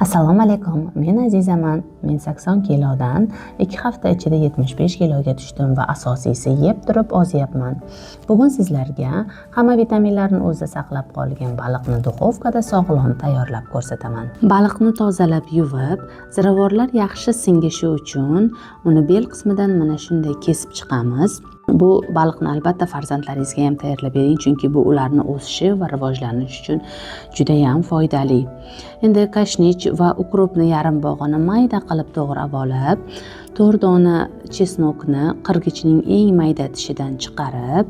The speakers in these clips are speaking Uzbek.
Assalomu alaykum. Men Azizaman. Men 80 kilodan 2 hafta ichida 75 kiloga tushdim va asosiysi yeb turib ozyapman. Bugun sizlarga hamma vitaminlarni o'zida saqlab qolgan baliqni duxovkada sog'lom tayyorlab ko'rsataman. Baliqni tozalab yuvib, ziravorlar yaxshi singishi uchun uni bel qismidan mana shunday kesib chiqamiz. Bu baliqni albatta farzandlaringizga ham tayyorlab bering, chunki bu ularning o'sishi va rivojlanishi uchun juda ham foydali. Endi kashnich va ukropni yarim bog'ini mayda qilib to'g'rab olib, 4 dona chesnokni qirg'ichning eng mayda tishidan chiqarib,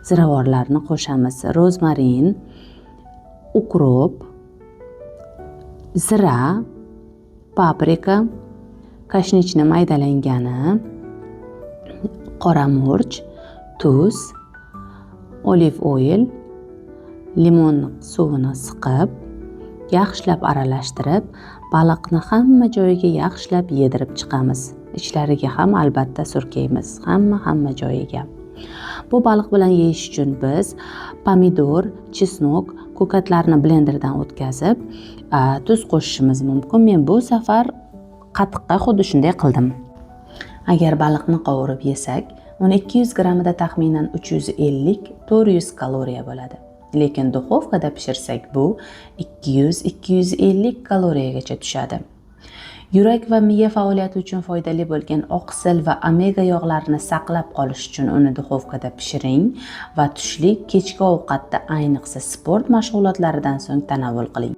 ziravorlarni qo'shamiz. Rozmarin, ukrop, zira, paprika, kashnichni maydalangani, qora murch, tuz, olive oil, limon suvini siqib, yaxshilab aralashtirib, baliqni hamma joyiga yaxshilab yedirib chiqamiz. Ichlariga ham albatta surkaymiz, hamma joyiga. Bu baliq bilan yeyish uchun biz pomidor, chesnok, ko'katlarni blenderdan o'tkazib, tuz qo'shishimiz mumkin. Men bu safar qatiqqa xuddi shunday qildim. Agar baliqni qovurib yesak, uni 200 grammida taxminan 350-400 kaloriya bo'ladi. Lekin duxovkada pishirsak bu 200-250 kaloriyagacha tushadi. Yurak va miya faoliyati uchun foydali bo'lgan oqsil va omega yog'larini saqlab qolish uchun uni duxovkada pishiring va tushlik kechki ovqatda, ayniqsa sport mashg'ulotlaridan so'ng tanovul qiling.